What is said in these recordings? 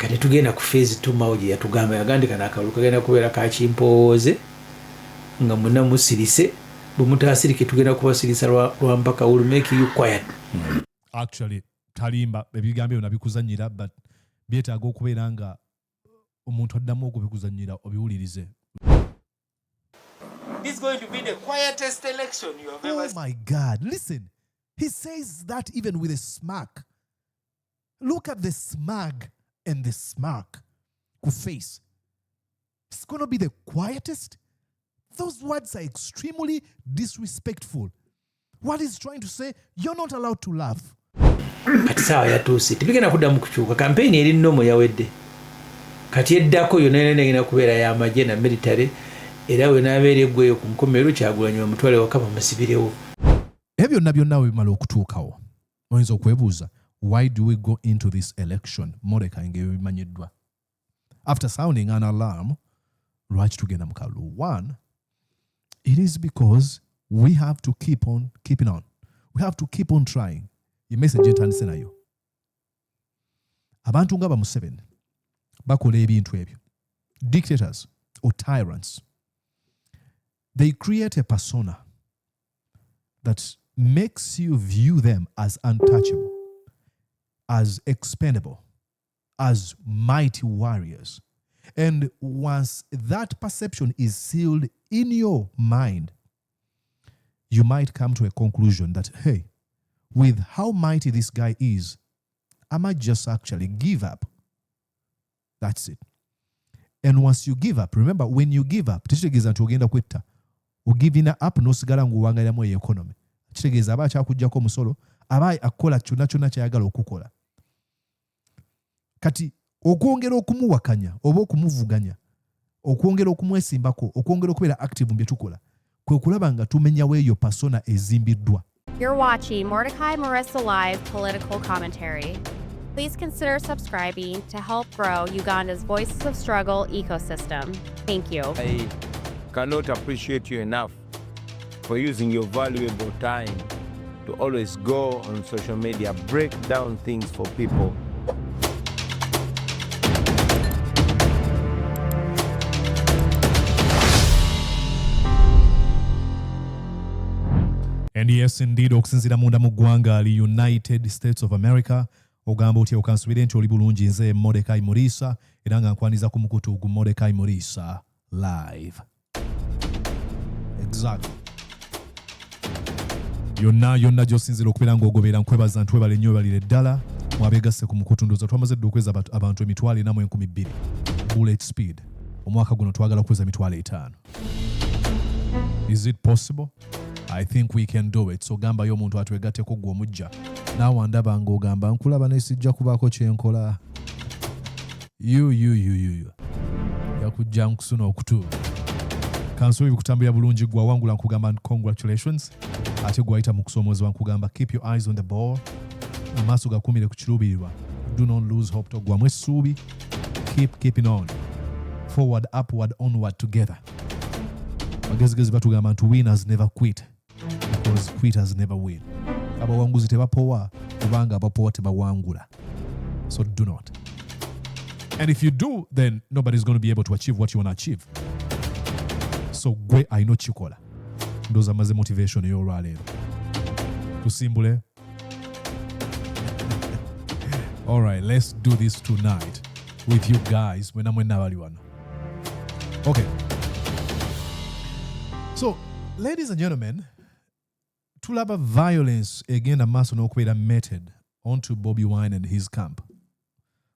kati tugenda ku phase 2 mawuji yatugamba yagandika akalulu kagenda kubeera kakimpooze nga muna musirise bumutasirike tugenda kubasirisa lwa mpaka will make you quiet. Actually talimba ebigambo byonna bikuzanyira but byetaaga okubeera nga omuntu addamu okubikuzanyira obiwulirize. This is going to be the quietest election you have ever seen. Oh my God, listen. He says that even with a smirk. Look at the smug and the smirk face. It's going to be the quietest. Those words are extremely disrespectful. What he's trying to say, you're not allowed to laugh. Kati sawa yatuuse tebigenda kuddamu kukyuka kampeyini eri nnomo yawedde kati eddako yonna egenda kubeera y'amagye na military era we n'abeera eggweyo ku nkomerero Kyagulanyi bamutwale waka bamusibirewo. Ebyo byonna bimala okutuukawo oyinza okwebuuza why do we go into this election Mordecai ng'ebimanyiddwa after sounding an alarm lwaki tugenda mu kalulu. One, it is because we have to keep on keeping on. We have to keep on trying. Ye message entandise nayo. Abantu nga Museveni bakola ebintu ebyo. Dictators or tyrants. They create a persona that makes you view them as untouchable, as expendable, as mighty warriors. And once that perception is sealed in your mind, you might come to a conclusion that, hey, with how mighty this guy is, I might just actually give up. That's it. And once you give up, remember, when you give up, tekitegeza nti ogenda kwetta. Ogiving up n'osigala ng'owangaliramu economy. Kitegeeza aba akyakuggyako omusolo, aba akola kyonna kyayagala okukola. Kati okwongera okumuwakanya oba okumuvuganya, okwongera okumwesimbako, okwongera okubeera active mu bye tukola, kwe kulaba nga tumenyawo eyo persona ezimbiddwa. You're watching Mordecai Marisa Live Political Commentary. Please consider subscribing to help grow Uganda's Voices of Struggle ecosystem. Thank you. I cannot appreciate you enough for using your valuable time to always go on social media, break down things for people. And yes, indeed, okusinziira munda mu ggwanga ali United States of America, ogamba otya okansubire nti oli bulungi nze Mordecai Marisa, era nga nkwaniza ku mukutu gu Mordecai Marisa Live. Exactly. Yonna gy'osinzira okubeera ng'ogobeera nkwebaza ntwebale nnyo ebalire ddala mwabeegasse ku mukutu ndowooza twamaze dda okweza abantu 4,42 bullet speed. Omwaka guno twagala kweza 5,000. Is it possible? I think we can do it. So gamba yo muntu atwegatteko gwe omujja. Naawe ndaba ng'ogamba nkulaba ne sijja kubaako kyenkola. You. Yakujja nkusuna okutu. Kansubi bikutambulira bulungi gwa wangula nkugamba congratulations. Ate gwayita mu kusoomozebwa nkugamba keep your eyes on the ball. Amaaso gakumire ku kiruubirirwa. Do not lose hope. Togwamu essuubi. Keep keeping on. Forward, upward, onward together. Bagezigezi batugamba nti winners never quit. Because quitters never win. Abawanguzi tebapowa kubanga abapowa tebawangula. So do not. And if you do, then nobody's going to be able to achieve what you want to achieve. So gwe ayino chikola. Ndoza maze motivation yo olwaleero. Tusimbule. All right, let's do this tonight with you guys. Mwenna bali wano. Okay. So, ladies and gentlemen, tulaba violence again amaaso n'okubeera meted onto Bobi Wine and his camp.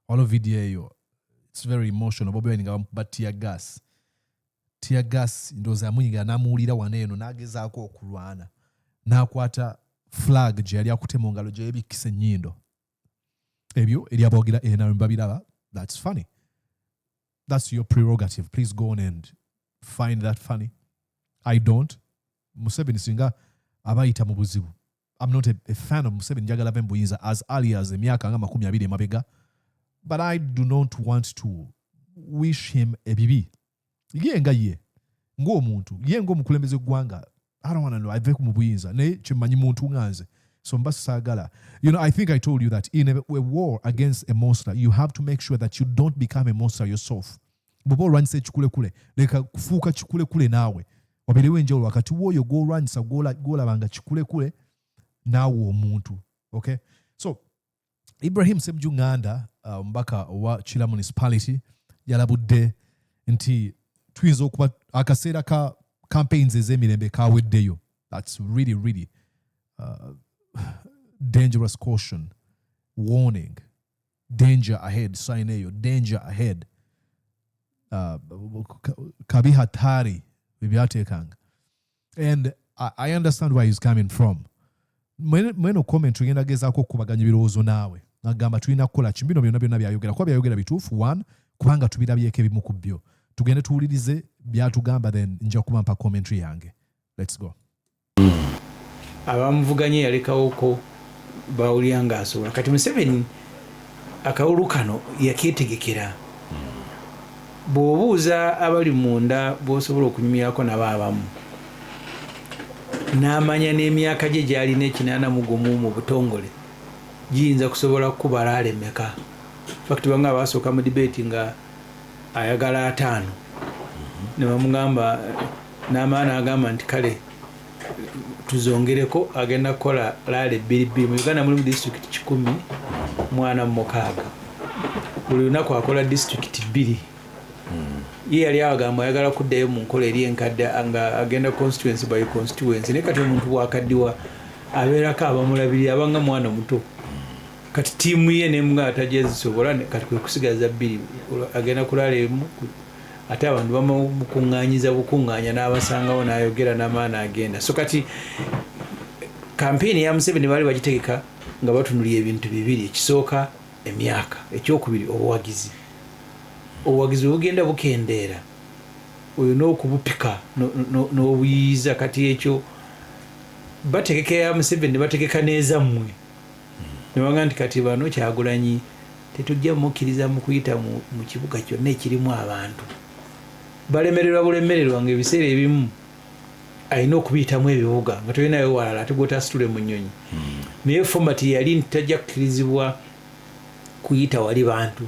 All of video, it's very emotional. Bobi Wine nga tear gas. Tear gas ndowooza amunyiga n'amuwulira wano eno n'agezaako okulwana. N'akwata flag gye yali akutte mu ngalo gye yeebikkisa ennyindo. Ebyo eri abawagira NRM babiraba. That's funny. That's your prerogative. Please go on and find that funny. I don't. Museveni singa abayita mu buzibu. I'm not a fan of Museveni njagala ve mbuyinza as early as emyaka nga 20 emabega. But I do not want to wish him ebibi. Ye nga ye. Ng'omuntu. Ye ng'omukulembeze gwanga. I don't want to know. I've mu buyinza. Ne chimanyi muntu nganze. So mbasagala. You know, I think I told you that in a war against a monster, you have to make sure that you don't become a monster yourself. Bobo run say chukule kule, leka kufuka chukule kule nawe. Wabelewe njolo wakati woyo go run sa gola banga chukule kule nawo omuntu. Okay? So Ibrahim Semujju Nganda mbaka wa Chila Municipality yalabudde nti twiza okuba akaseera ka campaigns ez'emirembe kaweddeyo. That's really, really dangerous caution, warning, danger ahead, sign eyo, danger ahead. Kabi hatari bibyatekanga. And I understand where he's coming from. Mweno comment tugenda gezaako okubaganya birowoozo naawe. Agamba tulina kukola kimbino byonna byayogera. Kuba byayogera bituufu, one, kubanga tubirabyeko ebimu ku byo. Tugende tuwulirize byatugamba, then nja kumampa commentary yange. Let's go. Abamuvuganye yalekawoko bawulira ng'asobola. Kati Museveni akawulu kano yakeetegekera. Bw'obuuza abali munda bw'osobola okunyumirako nabo abamu. N'amanya n'emyaka gye gy'alina 85 mu butongole giyinza kusobola kubala alemeka. Fakti banga abasooka mu debate nga ayagala 5. Ne bamugamba n'amaana agamba nti kale tuzongereko agenda kukola laale 2 mu Uganda mulimu district 10 mwana mukaaga. Buli lunaku akola district 2. Ye yali agamba ayagala kuddayo mu nkola eri enkadde nga agenda constituency by constituency. Ne kati omuntu wakaddiwa abeerako abamulabirira abanga mwana muto. Kati tiimu ye n'emuga atajezisobola kati kwe kusigaza 2 agenda kulaala emu. Ate abantu bamukungaanyiza bukungaanya n'abasangawo n'ayogera n'amaana agenda. So kati campaign ya Museveni bali bagitegeka nga batunulira ebintu bibiri. Ekisooka emyaka, ekyokubiri obuwagizi. Obuwagizi bugenda bukendeera. Oyo n'okubupika n'obuyiiza. Kati ekyo bategeka ya Museveni bategeka neza mmwe. Ne bagamba nti kati bano Kyagulanyi tetujja mukkiriza mu kuyita mu kibuga kyonna ekirimu abantu. Balemererwa bulemererwa ng'ebiseera ebimu alina okubiyitamu ebibuga nga tolinayo walala ate gw'otasitule mu nnyonyi. Naye format yali nti tajja kukkirizibwa kuyita wali bantu.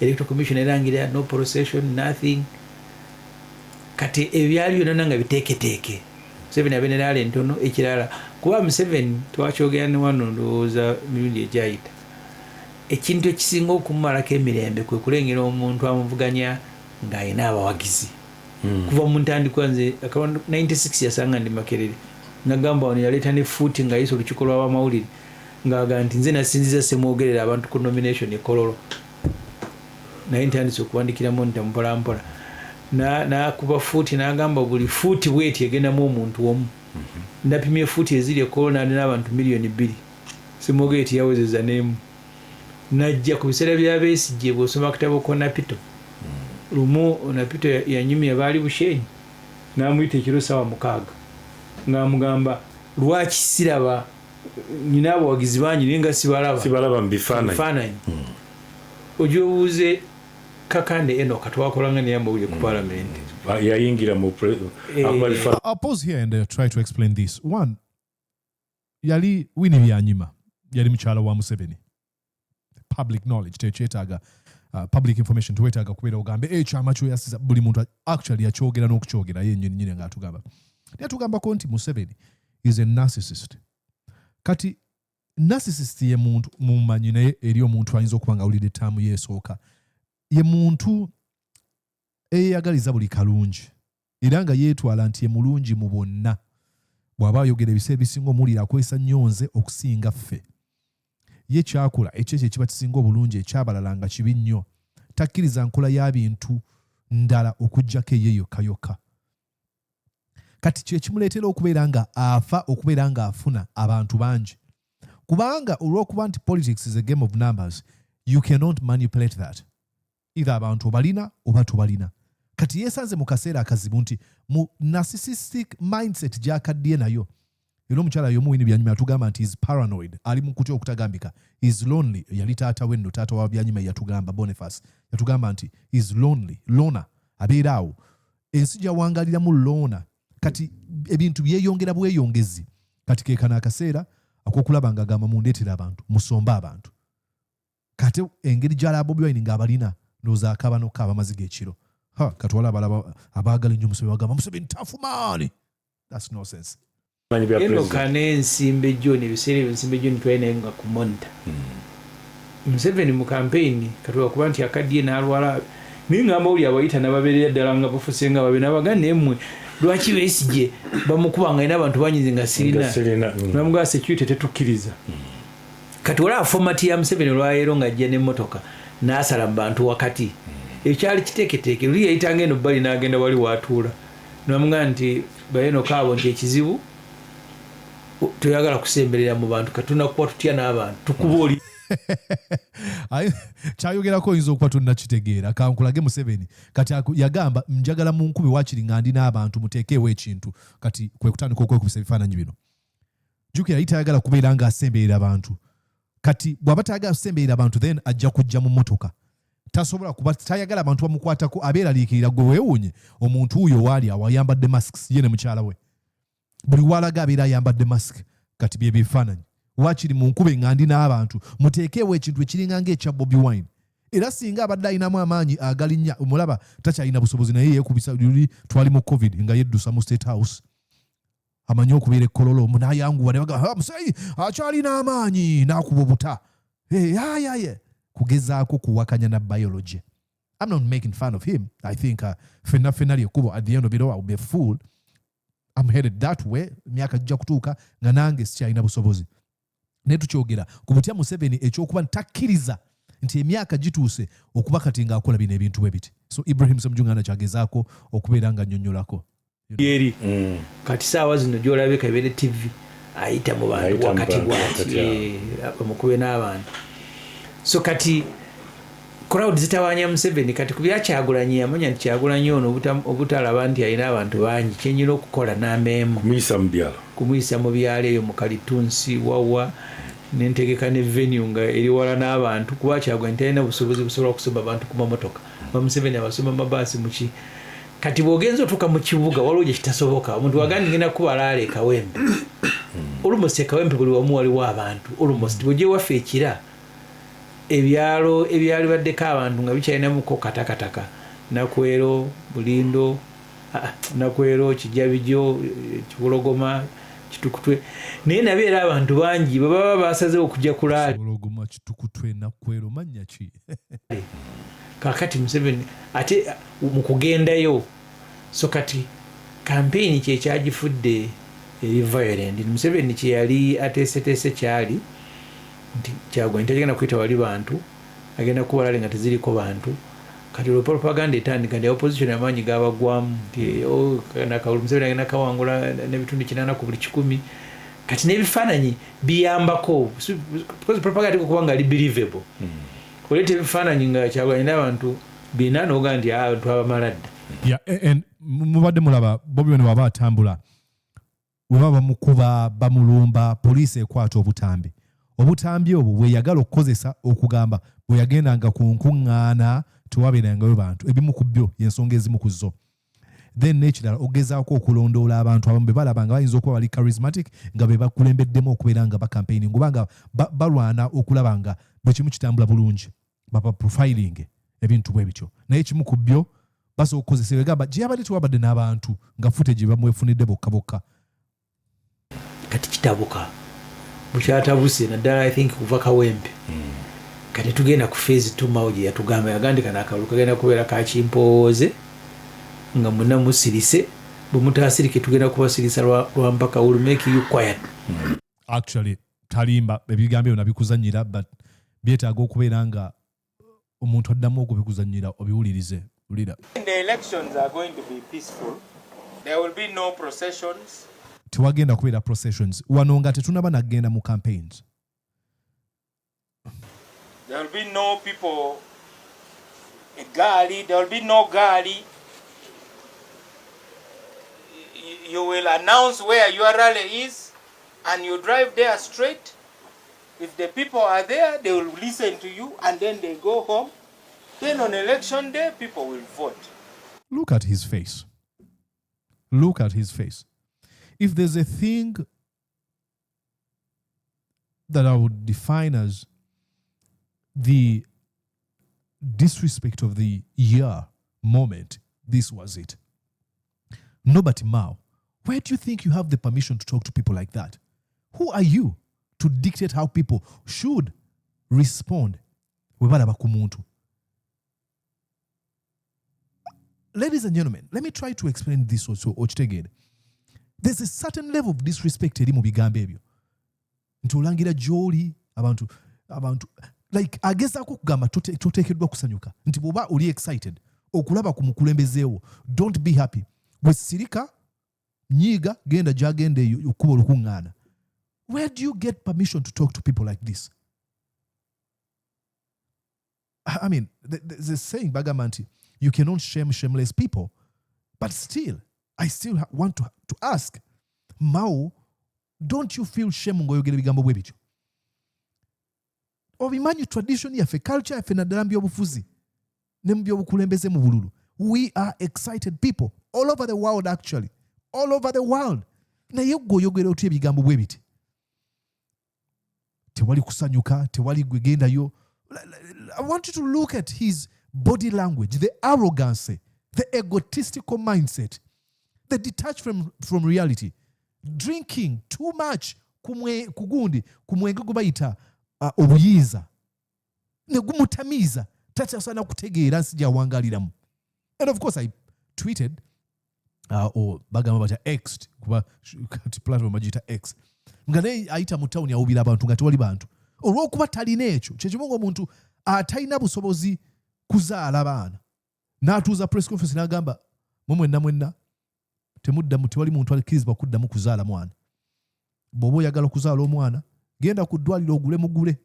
Electoral Commission erangira no procession, nothing. Kati ebyali byonna nga biteeketeeke. Museveni abeneraala entono ekirala. Kuba Museveni twakyogera ne wano ndowooza mirundi egyayita. Ekintu ekisinga okumumalako emirembe kwe kulengera omuntu amuvuganya ng'alina abawagizi. Kuva mu ntandikwa nze 96 yasanga ndi Makerere. Nagamba wano yaleeta ne fuuti ng'ayisa olukiiko lw'abamawulire ng'agamba nti nze nasinziza semwogerera abantu ku nomination e Kololo. Naye ntandise okuwandikiramu nti mpolampola. N'akuba fuuti n'agamba buli fuuti bw'eti egendamu omuntu omu. Napimye fuuti eziri e Kololo n'abantu 2 million. Semwogere eti yawezeza n'emu. Najja ku biseera bya Besigye bw'osoma akatabo ko Napito. Lumu Napito yanyumya baali Bushenyi. N'amuyita ekiro ssaawa 6. Ng'amugamba lwaki siraba nina abawagizi bangi naye nga sibalaba mu bifaananyi. Ojobuuze Kakande Enoka twakolanga naye amawulire ku Parliament. Yayingira mu I'll pause here and try to explain this. One, yali Winnie Byanyima yali mukyala wa Museveni. Public knowledge tekyetaaga public information tuwetaaga kubeera ogambe ekyama kyoyasiza buli muntu actually yakyogera n'okukyogera ye nnyini ng'atugamba. Yatugambako nti Museveni is a narcissist. Kati narcissist ye muntu mumanyi naye eri omuntu ayinza okuba nga awulidde ettaamu yeesooka. Ye muntu eyeyagaliza buli kalungi era nga yeetwala nti ye mulungi mu bonna. Bw'aba ayogera ebiseera ebisinga omuwulira akozesa nnyonze okusinga ffe. Ye kyakola ekyo kye kiba kisinga obulungi ekyabalala nga kibi nnyo. Takkiriza nkola ya bintu ndala okuggyako ye yokka. Kati kye kimuleetera okubeera nga afa okubeera nga afuna abantu bangi. Kubanga olw'okuba nti politics is a game of numbers, you cannot manipulate that. Either abantu obalina oba tobalina. Kati yeesanze mu kaseera akazibu nti mu narcissistic mindset gy'akaddiye nayo. Era omukyala y'omu Winnie Byanyima yatugamba nti is paranoid. Ali mu kutya okutagambika. Is lonely. Yali taata we nno taata wa Byanyima yatugamba Boniface. Yatugamba nti is lonely. Lona. Abeera awo. Ensi gy'awangaliramu lona. Kati ebintu byeyongera bweyongezi. Kati keekana akaseera akokulaba nga agamba mundeetera abantu musomba abantu kate engeri gyala Bobi Wine ng'abalina ndowooza akaaba n'okaaba amaziga ekiro katwala abalaba abaagala ennyo Museveni bagamba Museveni tough man. That's nonsense. Eno kane ensimbe John ebiseera ebyo ensimbe John twalina nga ku monitor. Museveni mu campaign katwala kuba nti akaddiye n'alwala naye ngamba oli abayita n'ababeerera ddala nga bafuse nga babe n'abaganda emmwe lwaki beesigye bamukuba nga alina abantu banyize nga sirina namugaa security tetukkiriza. Kati wala format ya Museveni olwaleero ng'ajja n'emmotoka n'asala mu bantu wakati ekyali kiteeketeeke luli yayitanga eno bbali n'agenda wali waatuula namugaa nti bayeno kaabo nti ekizibu toyagala kusemberera mu bantu katunakuba tutya n'abantu tukuba oli kyayogerako oyinza okuba tonnakitegeera kankulage Museveni kati yagamba njagala mu nkubi waakiri nga ndi n'abantu muteekeewo ekintu kati kwe kutandika okwekubisa ebifaananyi bino jjukira yali tayagala kubeera ng'asemberera abantu kati bw'aba tayagala kusemberera abantu then ajja kujja mu mmotoka tasobola kuba tayagala abantu bamukwatako abeeraliikirira gwe weewuunye omuntu oyo waali awayambadde masks ye ne mukyala we buli walaga abeera ayambadde mask kati bye bifaananyi waakiri mu nkube nga ndi n'abantu muteekeewo ekintu ekiringa ng'ekya Bobi Wine era singa abadde alinamu amaanyi agalinnya omulaba takyalina busobozi naye yeekubisa luli twali mu covid nga yeddusa mu State House amanyi okubeera ekkololo n'ayanguwa ne bagamba Museveni akyalina amaanyi n'akuba obuta kugezaako kuwakanya na biology. I'm not making fun of him. I think fenna lyekubo at the end of it all I'll be a fool. I'm headed that way. Myaka jja kutuuka nga nange sikyalina busobozi. Ne tukyogera ku butya Museveni ekyokuba ntakkiriza nti emyaka gituuse okuba kati ng'akola bino ebintu bwe biti. So Ibrahim Semujju Nganda kyagezaako okubeera nga nnyonnyolako. Yeri kati saawa zino gy'olabika ebeere TV ayita mu bantu wakati bwati bamukube n'abantu. So kati crowd zitawanya Museveni kati ku byakyagulanyi yamanya nti Kyagulanyi ono obutalaba nti alina abantu bangi kyenyina okukola n'ameemu kumuyisa mu byalo eyo mu Kalitunsi wawa n'entegeka ne venue nga eri wala n'abantu kuba Kyagulanyi talina busobozi busobola okusomba abantu ku mamotoka ba Museveni abasomba mabaasi muki kati bw'ogenza otuuka mu kibuga waliwo gye kitasoboka omuntu wagandi ngenda kuba alaala ekawempe almost ekawempe buli wamu waliwo abantu almost bw'ojja ewaffe ekira ebyalo ebyali baddeko abantu nga bikyalinamuko katakataka Nakwero Bulindo Nakwero Kijabijo Kibulogoma Kitukutwe naye nabeera abantu bangi baba basazeewo okujja kulaali Kibulogoma Kitukutwe Nakwero manya ki kakati Museveni ate mu kugendayo so kati campaign kye kyagifudde eri violent Museveni kye yali ateeseteese kyali nti Kyagulanyi tagenda kuyita wali bantu agenda kuba lali nga teziriko bantu kati olwo propaganda etandika nti opposition amaanyi gabagwamu nti nakawulu Museveni agenda kawangula n'ebitundu 8 ku buli 100 kati n'ebifaananyi biyambako because propaganda kuba nga ali believable oleeta ebifaananyi nga Kyagulanyi n'abantu bina n'oga nti abantu abamala dda and mubadde mulaba Bobi Wine bw'aba atambula bwe baba bamukuba bamulumba poliisi ekwata obutambi obwo bweyagala okukozesa okugamba bwe yagendanga ku nkuŋŋaana tewabeerangayo bantu ebimu ku byo y'ensonga ezimu ku zo then n'ekirala ogezaako okulondoola abantu abamu be balaba nga bayinza okuba bali charismatic nga be bakulembeddemu okubeera nga bakampeyini kubanga balwana okulaba nga buli kimu kitambula bulungi baba profiling ebintu bwe bityo naye kimu ku byo basobola okukozesa begamba gye yabadde tewabadde n'abantu nga footage bamwefunidde bokka kati kitabuka bukyatabuse naddala I think kuva Kawempe kati tugenda ku phase 2 mawuji yatugamba yagandika n'akalulu kagenda kubeera kakimpooze nga muna musirise bumutaasirike tugenda kubasirisa lwa mpaka will make you quiet actually talimba ebigambo byonna bikuzannyira but byetaaga okubeera nga omuntu addamu okubikuzannyira obiwulirize ulira. The elections are going to be peaceful. There will be no processions. Tewagenda kubeera processions wano nga tetunaba nagenda mu campaigns. There will be no people gali, there will be no gali. You will announce where your rally is and you drive there straight. If the people are there, they will listen to you and then they go home. Then on election day, people will vote. Look at his face. Look at his face. If there's a thing that I would define as the disrespect of the year moment, this was it. Norbert Mao, where do you think you have the permission to talk to people like that? Who are you to dictate how people should respond? Ladies and gentlemen, let me try to explain this also again. There's a certain level of disrespect eri mu bigambo ebyo. Nti olangira gy'oli abantu like agezaako okugamba toteekeddwa kusanyuka nti bw'oba oli excited okulaba ku mukulembezeewo, don't be happy. Bwe sirika nyiiga genda gy'agenda eyo okuba olukuŋŋaana. Where do you get permission to talk to people like this? I mean, there's a saying bagamba nti you cannot shame shameless people, but still I still want to ask Mao, don't you feel shame ng'oyogera ebigambo bwe bityo? Obimanyi tradition yaffe, culture yaffe naddala mu byobufuzi ne mu byobukulembeze mu bululu. We are excited people all over the world, actually. All over the world. Naye gw'oyogera otya ebigambo bwe biti? Tewali kusanyuka, tewali gwe gendayo. I want you to look at his body language, the arrogance, the egotistical mindset, the detached from reality. Drinking too much kugundi kumwenge gubayita obuyinza ne gumutamiza takyasana kutegeera nsi gy'awangaliramu. And of course I tweeted or bagamba bata X kuba kati platform bagita X nga naye ayita mu tawuni awubira abantu nga tewali bantu olw'okuba talina ekyo kyekimu ng'omuntu atalina busobozi kuzaala baana n'atuuza press conference n'agamba mwenna temuddamu, tewali muntu alikirizibwa kuddamu kuzaala mwana. Bw'oba oyagala okuzaala omwana genda ku ddwaliro ogule mugule.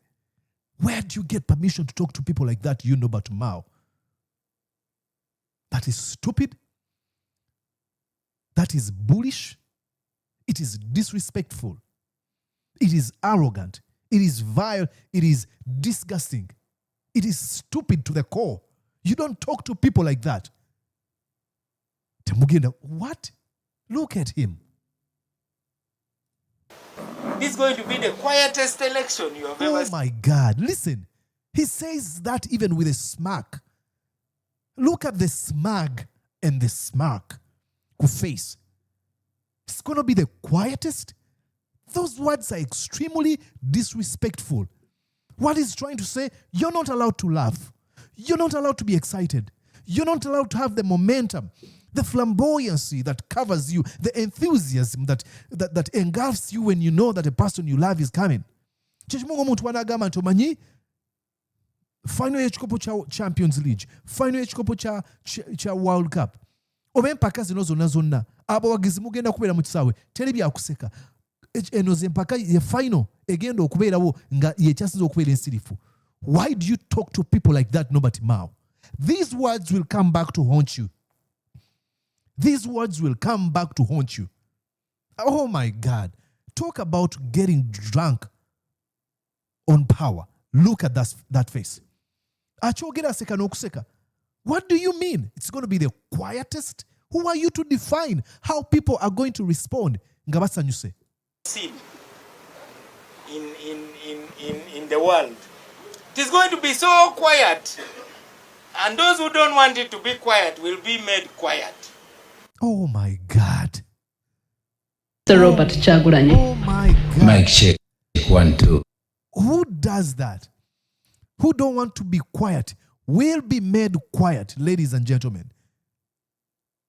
Where do you get permission to talk to people like that, you Norbert Mao? That is stupid. That is bullish. It is disrespectful. It is arrogant. It is vile. It is disgusting. It is stupid to the core. You don't talk to people like that. Temugenda, what? Look at him. This is going to be the quietest election you have ever seen. Oh my God. Listen, he says that even with a smirk. Look at the smug and the smirk. Face. It's going to be the quietest. Those words are extremely disrespectful. What he's trying to say, you're not allowed to laugh. You're not allowed to be excited. You're not allowed to have the momentum, the flamboyancy that covers you, the enthusiasm that engulfs you when you know that a person you love is coming. Chechimungo muntu wanagamba nti omanyi final y'ekikopo cha Champions League, final y'ekikopo cha World Cup. Oba empaka zino zonna abawagizi mugenda kubeera mu kisaawe teri byakuseka. Eno z'empaka ye final egenda okubeerawo nga yekyasinza okubeera ensirifu. Why do you talk to people like that, Norbert Mao? These words will come back to haunt you. These words will come back to haunt you. Oh my God. Talk about getting drunk on power. Look at that face. Achogera seka n'okuseka. What do you mean? It's going to be the quietest? Who are you to define how people are going to respond? Nga basanyuse. In the world. It is going to be so quiet. And those who don't want it to be quiet will be made quiet. Oh my God. Sir Robert Chagulanyi. Oh my God. Mic check 1 2. Who does that? Who don't want to be quiet will be made quiet, ladies and gentlemen.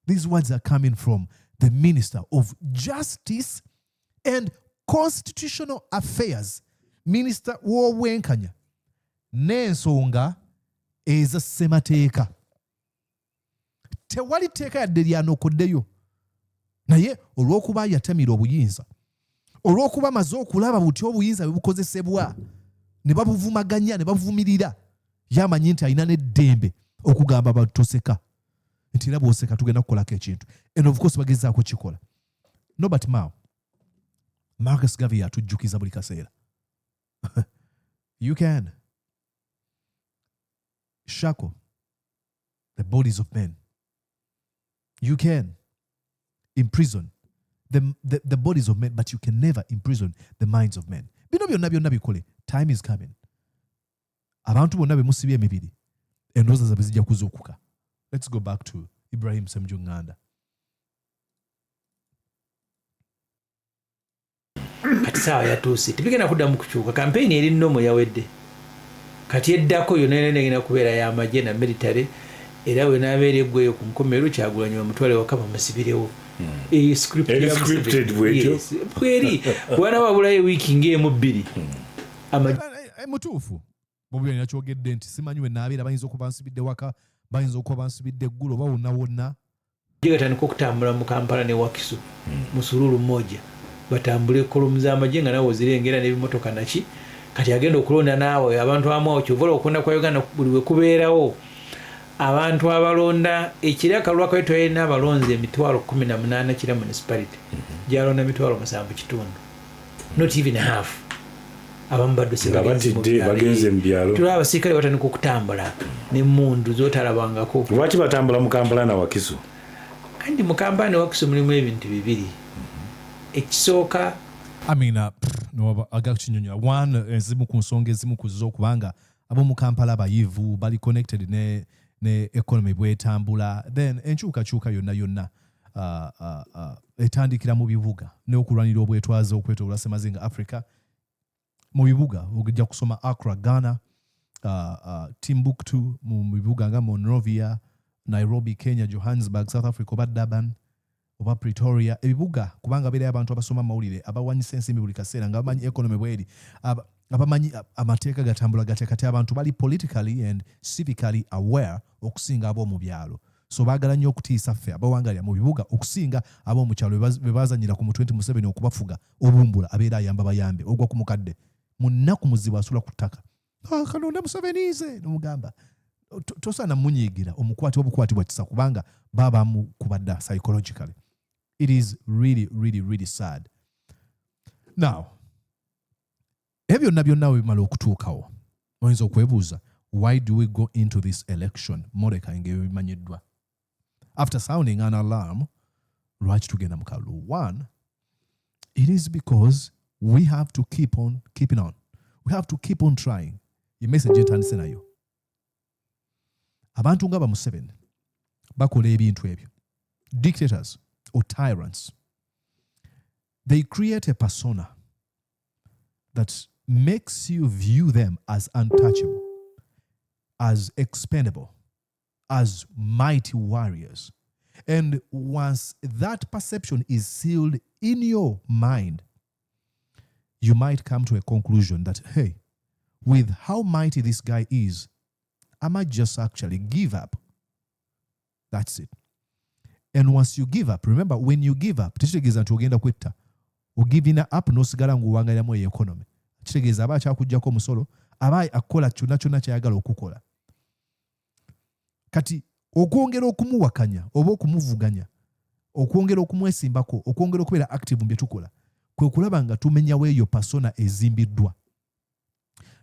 These words are coming from the Minister of Justice and Constitutional Affairs, Minister Wowenkanya. N'ensonga eza ssemateeka. Tewali teeka yadde lyanokoddeyo. Naye olw'okuba yatamira obuyinza, olw'okuba amaze okulaba buti obuyinza bwe bukozesebwa, ne babuvumaganya, ne babuvumirira, yamanyi nti alina n'eddembe okugamba abantu toseka. Nti era bw'oseka tugenda kukolako ekintu. And of course bagezaako kikola. Norbert Mao, Marcus Garvey atujjukiza buli kaseera. You can shackle the bodies of men. You can imprison the bodies of men, but you can never imprison the minds of men. bino byonna bikole. Time is coming. Abantu bonna bemusibye emibiri endowooza zaabwe zijja kuzuukuka. Let's go back to Ibrahim Semujju Nganda. Kati saawa yatuuse tebigenda kuddamu kukyuka. Kampeyini eri nnomo yawedde. Kati eddako yonna egenda kubeera y'amagye na military era we n'abeera eggweyo ku nkomerero Kyagulanyi bamutwale waka bamusibirewo. Scripted bwekyo. Bweri bwana wabulayo wiiki ng'emu bbiri. Mutuufu. Bobi Wine yakyogedde nti simanyi we n'abeera bayinza okuba bansibidde waka, bayinza okuba bansibidde eggulo oba wonna. Gatandika okutambula mu Kampala ne Wakiso mu sululu mmoja batambule kolomu z'amagye nga nawe ozirengera n'ebimotoka naki. Kati agenda okulonda naawe abantu abamu kyovola okulonda kwa Uganda buli we kubeerawo abantu abalonda ekiraka lwaka wetu yalina abalonzi emitwalo 18 kira municipality gyalonda emitwalo 7.5 not even half. Abamu badduse bagenze mu byalo. Tulaba abasirikale batandika okutambula n'emmundu z'otalabangako. Lwaki batambula mu Kampala na Wakiso? Andi mu Kampala ne Wakiso mulimu ebintu bibiri. Ekisooka no agakukinyonyola. One ezimu ku nsonga ezimu ku zo kubanga ab'omu Kampala bayivu bali connected ne economy bwetambula. Then enkyukakyuka yonna etandikira mu bibuga n'okulwanira obwetwaze okwetooloola Ssemazinga Africa. Mu bibuga ogejja kusoma Accra, Ghana, Timbuktu, mu bibuga nga Monrovia, Nairobi, Kenya, Johannesburg, South Africa oba Durban oba Pretoria. Ebibuga kubanga beera abantu abasoma amawulire abawanyisa ensimbi buli kaseera nga bamanyi economy bweri abamanyi amateeka gatambula gateekati abantu bali politically and civically aware okusinga ab'omu byalo. So baagala nnyo okutiisa ffe abawangalira mu bibuga okusinga ab'omu kyalo be baazanyira ku President Museveni okubafuga obumbula abeera ayamba bayambe ogwa ku mukadde mu nnaku muzibu asula ku ttaka. Kalonda Musevenize n'omugamba tosaana munyiigira omukwati obukwati bwa kisa kubanga baba mukubadda psychologically. It is really sad. Now, ebyo byonna bimala okutuukawo oyinza okwebuuza, why do we go into this election? Mordecai ng'ebimanyiddwa. After sounding an alarm, lwaki tugenda mu kalulu? One, it is because we have to keep on keeping on. We have to keep on trying. Ye message entandise nayo. Abantu nga Museveni bakola ebintu ebyo. Dictators or tyrants, they create a persona that makes you view them as untouchable, as expendable, as mighty warriors. And once that perception is sealed in your mind, you might come to a conclusion that, hey, with how mighty this guy is, I might just actually give up. That's it. And once you give up, remember, when you give up, tekitegeeza nti ogenda kwetta. Ogiving up n'osigala ng'owangaliramu economy. Kitegeeza aba akyakuggyako omusolo, aba akola kyonna kyayagala okukola. Kati okwongera okumuwakanya oba okumuvuganya, okwongera okumwesimbako, okwongera okubeera active mu bye tukola, kwe kulaba nga tumenyawo eyo persona ezimbiddwa.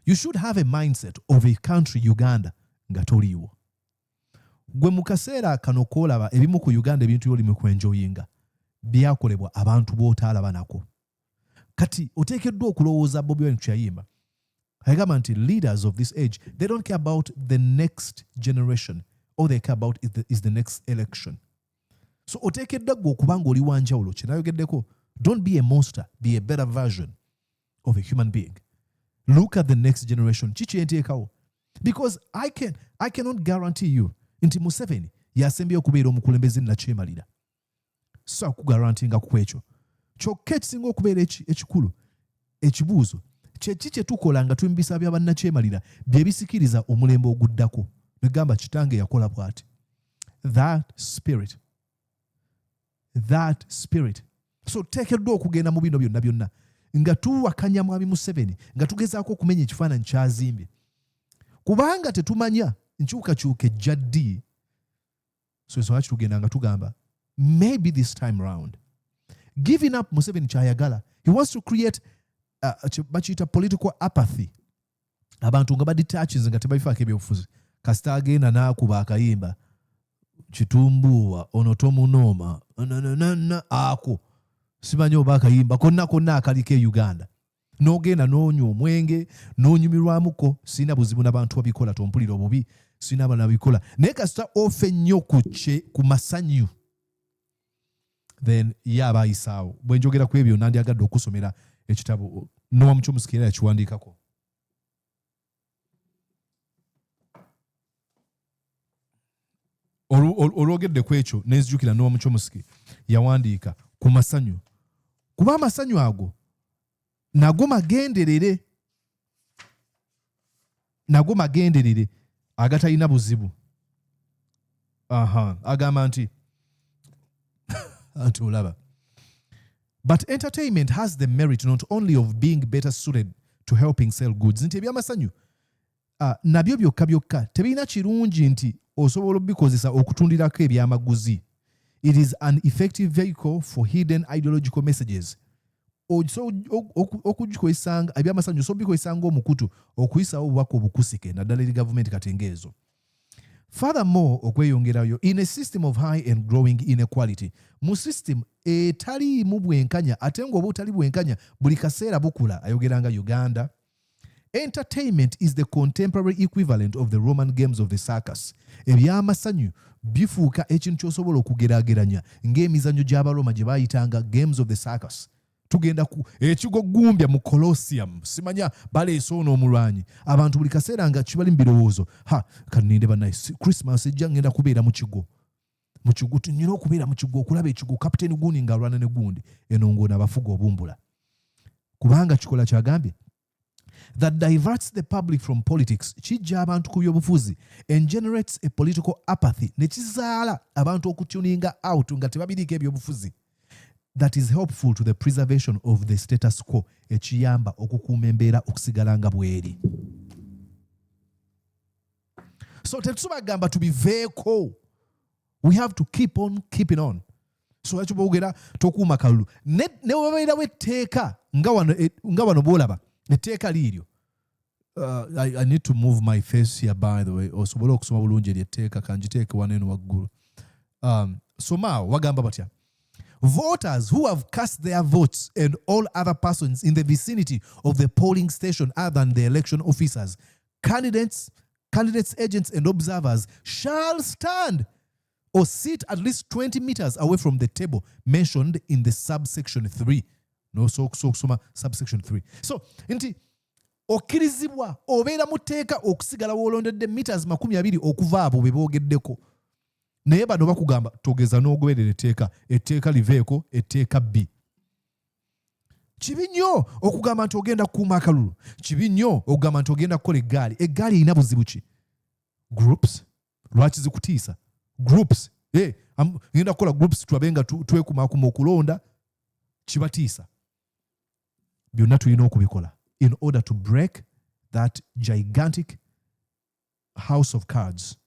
You should have a mindset of a country, Uganda, nga toliiwo. Gwe mu kaseera kano koolaba ebimu ku Uganda ebintu by'oli mu kwenjoyinga byakolebwa abantu b'otaalaba nako. Kati oteekeddwa okulowooza Bobi Wine kyayimba. Agamba nti leaders of this age, they don't care about the next generation. All they care about is the next election. So oteekeddwa gwe okuba ng'oli wanjawulo kyenayogeddeko. Don't be a monster, be a better version of a human being. Look at the next generation. Kiki enteekawo? Because I cannot guarantee you nti Museveni yasembye okubeera omukulembeze nakyemalira. So kugarantinga ku ekyo. Kyokka ekisinga okubeera ekikulu, ekibuuzo, kyeki kye tukola nga tumbisa bya bannakyemalira bye bisikiriza omulembe oguddako. Negamba kitange yakola bw'ati. That spirit. So teekeddwa okugenda mu bino byonna nga tuwakanya mwami Museveni, nga tugezaako okumenya ekifaananyi kyazimbye. Kubanga tetumanya nkyukakyuka ejja ddi. So lwaki tugenda nga tugamba maybe this time round. Giving up Museveni kyayagala. He wants to create bakiyita political apathy. Abantu nga badetaches nga tebabifaako ebyobufuzi. Kasita agenda n'akuba akayimba kitumbuwa ono tomunoma ako simanyi oba akayimba konna akaliko e Uganda. n'ogenda n'onywa omwenge n'onyumirwamuko sina buzibu n'abantu babikola tompulira obubi sina bana bikola naye kasita ofe nnyo ku masanyu then yaba ayisaawo bwe njogera ku ebyo nandyagadde okusomera ekitabo Nowa Muchomusiki era yakiwandiikako olwogedde ku ekyo nenzijukira Nowa Muchomusiki yawandiika ku masanyu kuba amasanyu ago nago magenderere agatalina buzibu agamba nti atulaba but entertainment has the merit not only of being better suited to helping sell goods nti ebyamasanyu nabyo byokka tebirina kirungi nti osobola obikozesa okutundirako ebyamaguzi. It is an effective vehicle for hidden ideological messages. Okugikozesanga ebyamasanyu so bikozesanga omukutu okuyisawo obubaka obukusike naddala eri gavumenti katengeezo. Furthermore, okweyongerayo, in a system of high and growing inequality, mu system etali mu bwenkanya ate ng'oba otali bwenkanya buli kaseera bukula ayogeranga Uganda. Entertainment is the contemporary equivalent of the Roman games of the circus. Ebyamasanyu bifuuka ekintu ky'osobola okugeraageranya ng'emizannyo gy'Abaroma gye baayitanga games of the circus. Tugenda ku ekigo Gumbya mu Colosseum simanya baleese ono omulwanyi abantu buli kaseera nga kibali mu birowoozo kaninde banaye Christmas ejja ngenda kubeera mu kigo tunyina okubeera mu kigo okulaba ekigo Captain Gundi nga alwana ne gundi eno ng'ono abafuga obumbula kubanga kikola kyagambye that diverts the public from politics kijja abantu ku byobufuzi and generates a political apathy ne kizaala abantu okutuninga out nga tebabirika ebyobufuzi. That is helpful to the preservation of the status quo ekiyamba okukuuma embeera okusigala nga bweri. So tetubagamba tubiveeko. We have to keep on keeping on. So ekyo boogera tokuuma kalulu ne wabeerawo etteeka nga wano boolaba etteeka liiryo. I need to move my face here by the way osobola okusoma bulungi eryetteeka kanjiteeke waneeno waggulu. Somaawo wagamba batya voters who have cast their votes and all other persons in the vicinity of the polling station other than the election officers, candidates, agents, and observers shall stand or sit at least 20 meters away from the table mentioned in the subsection 3. No, so subsection 3. So, inti okkirizibwa obeera mu tteeka okusigala w'olondedde meters 20 okuva abo be boogeddeko. Naye bano bakugamba togeza n'ogoberera etteeka liveeko etteeka B. Kibi nnyo okugamba nti ogenda kukuuma akalulu. Kibi nnyo okugamba nti ogenda kukola eggaali. Eggaali erina buzibu ki? Groups. Lwaki zikutiisa? Groups. Ngenda kukola groups tulabe nga twekumaakuma okulonda. Kibatiisa. Byonna tulina okubikola in order to break that gigantic house of cards.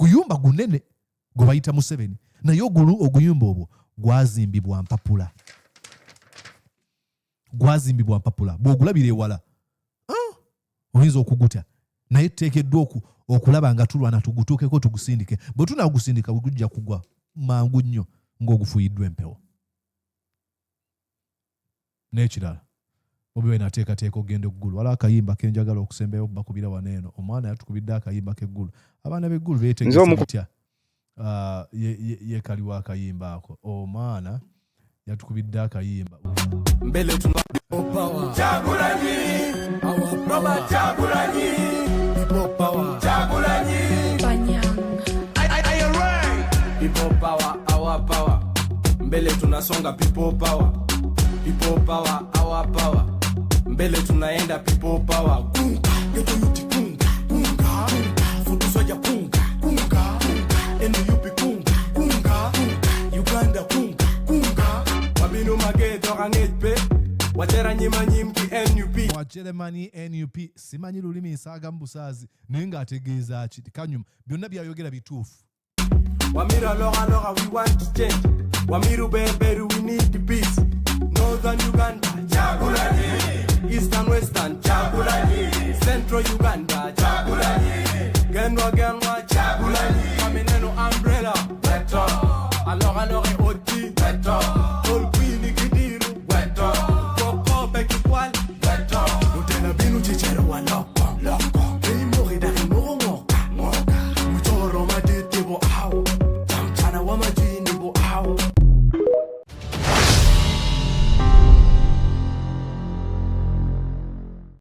Guyumba gunene gwe bayita Museveni naye oguyumba obwo gwazimbibwa mpapula. Bw'ogulabira ewala oyinza okuguta naye tuteekeddwa okulaba nga tulwana tugutuukeko tugusindike. Bwe tunaagusindika gujja kugwa mangu nnyo ng'ogufuyiddwa empewo. N'ekirala Bobi Wine ateekateeka ogenda eggulu. Waliwo akayimba ke njagala okusembayo bakubira waneeno. Omwana yatukubidde akayimba k'eggulu. Abaana b'eggulu beetegese batya yeekaliwa akayimba ako. Omwana yatukubidde akayimba. Mbele tuna power. Chagulanyi. Our power. Chagulanyi. People power. Chagulanyi. Banyang. I right. People power. Our power. Mbele tunasonga people power. People power. Our power. Mbele tunaenda people power. Kunga. Yoto yuti kunga. Kunga. Futu soja kunga. Kunga. NUP kunga. Kunga. Uganda kunga. Kunga. Wabino mageto angetpe. Wajera nyima nyimki NUP. Wajere mani NUP. Simanyi lulimi nsaga mbusaazi. Nenga ategeeza kiti kanyuma. Byonna byayogera bituufu. Wamira lora we want to change. Wamiru beberu we need the peace. Northern Uganda, Chagulanyi. Eastern Western, Chagulanyi. Central Uganda, Chagulanyi. Genwa, Chagulanyi. Kamineno umbrella, Weto. Alors oti, Weto. All Queen Kidiru, Weto. Koko Bekikwal, wamaji